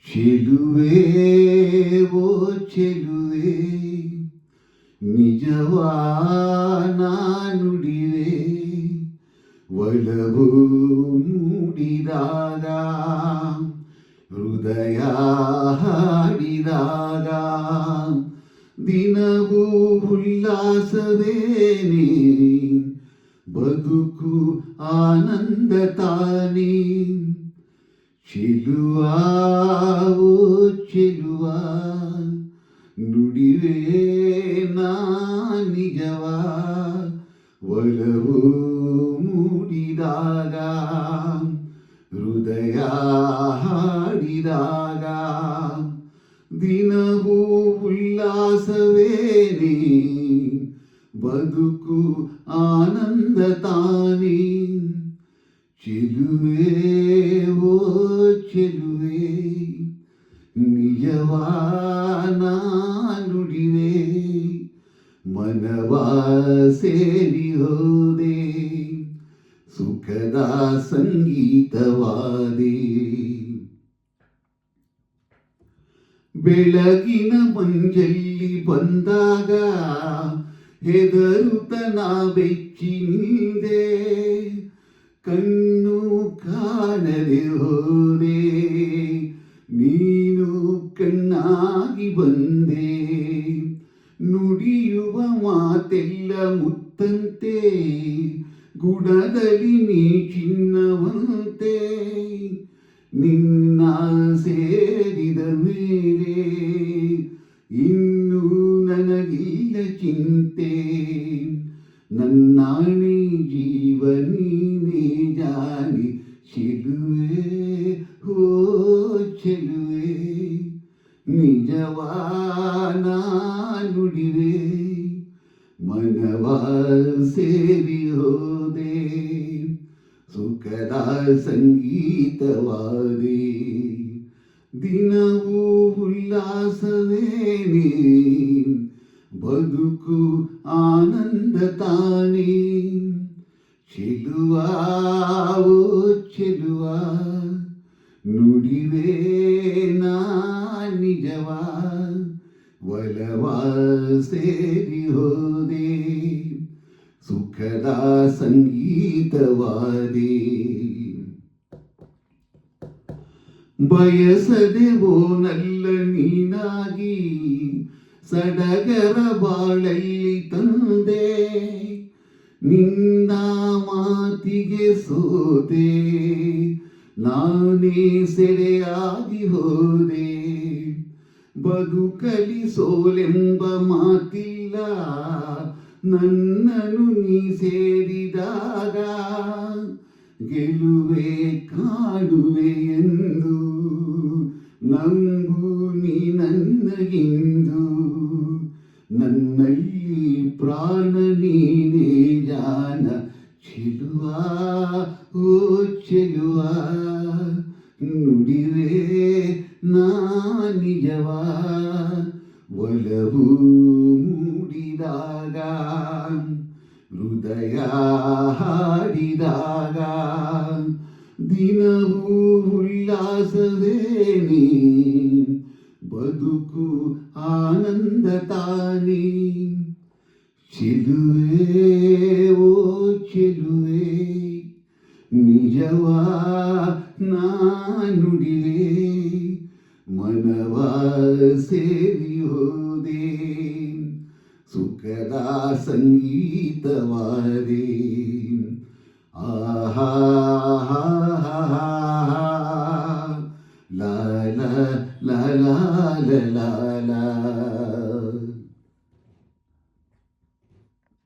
ಚೆಲುವೆ ಓ ಚೆಲುವೆ ನಿಜವಾನ ನುಡಿವೆ ಒಲವು ಮೂಡಿದಾಗ ಹೃದಯ ಹಾಡಿದಾಗ ದಿನವೂ ಉಲ್ಲಾಸವೇನೆ ಬದುಕು ಆನಂದ ತಾನೇ ಚೆಲುವಾ ಓ ಚೆಲುವಾ ನುಡಿವೆ ನಾ ನಿಜವಾ ಒಲವು ಮೂಡಿದಾಗ ಹೃದಯ ಹಾಡಿದಾಗ ದಿನವೂ ಉಲ್ಲಾಸವೇನೆ ಬದುಕು ಆನಂದ ತಾನೇ ಚೆಲುವೆ ಓ ಚೆಲುವೆ ನಿಜವಾನ ನುಡಿವೆ ಮನವಾ ಸೇರಿ ಹೋದೆ ಸುಖದ ಸಂಗೀತವಾದೆ ಬೆಳಗಿನ ಮಂಜಲ್ಲಿ ಬಂದಾಗ ಹೆದರುತನ ಬೆಚ್ಚಿ ನಿಂದೆ ಕಣ್ಣು ಕಾಣದೆ ಹೋದೆ ನೀನು ಕಣ್ಣಾಗಿ ಬಂದೆ ನುಡಿಯುವ ಮಾತೆಲ್ಲ ಮುತ್ತಂತೆ ಗುಣದಲ್ಲಿ ನೀ ಚಿನ್ನವಂತೆ ನಿನ್ನ ಸೇರಿದ ಮೇಲೆ ಇನ್ನೂ ನನಗಿಲ್ಲ ಚಿಂತೆ ನನ್ನಾಣೆ ಜೀವ ನೀನೇ ಜಾನಿ ಚೆಲುವೆ ಓ ಚೆಲುವೆ ನಿಜವಾನ ನುಡಿವೆ ಮನವಾ ಸೇರಿ ಹೋದೆ ಸುಖದ ಸಂಗೀತವಾದೆ ದಿನವೂ ಉಲ್ಲಾಸವೇನೆ ಬದುಕು ಆನಂದ ತಾನೇ ಚೆಲುವಾ ಓ ಚೆಲುವಾ ನುಡಿವೆ ನಾ ನಿಜವಾ ಒಲವಾ ಸೇರಿ ಹೋದೆ ಸುಖದ ಸಂಗೀತವಾದೆ ಬಯಸದೆ ಓನಲ್ಲ ನೀನಾಗಿ ಸಡಗರ ಬಾಳಲ್ಲಿ ತಂದೆ ನಿನ್ನ ಮಾತಿಗೆ ಸೋತೆ ನಾನೇ ಸೆರೆಯಾಗಿ ಹೋದೆ ಬದುಕಲಿ ಸೋಲೆಂಬ ಮಾತಿಲ್ಲ ನನ್ನನ್ನು ನೀ ಸೇರಿದಾಗ ಗೆಲುವೆ ಕಾಣುವೆ ಎಂದು ನಂಬು ನೀ ನನ್ನಗಿಂದು ನನ್ನಲ್ಲಿ ಪ್ರಾಣ ನೀನೇ ಜಾನ ಚೆಲುವಾ ಓ ಚೆಲುವಾ ನುಡಿವೆ ನಾ ನಿಜವಾ ಒಲವು ಮೂಡಿದಾಗ ಹೃದಯ ಹಾಡಿದಾಗ ದಿನವೂ ಉಲ್ಲಾಸವೇನೆ ಬದುಕು ಆನಂದ ತಾನೇ ಚೆಲುವೆ ಓ ಚೆಲುವೆ ನಿಜವಾ ನಾ ನುಡಿವೆ ಮನವಾ ಸೇರಿ ಹೋದೆ ಸುಖದ ಸಂಗೀತವಾದೆ ಆಹಾ ಲಾ ಲಾ ಲಾ ಲಾ ಲಾ ಲಾ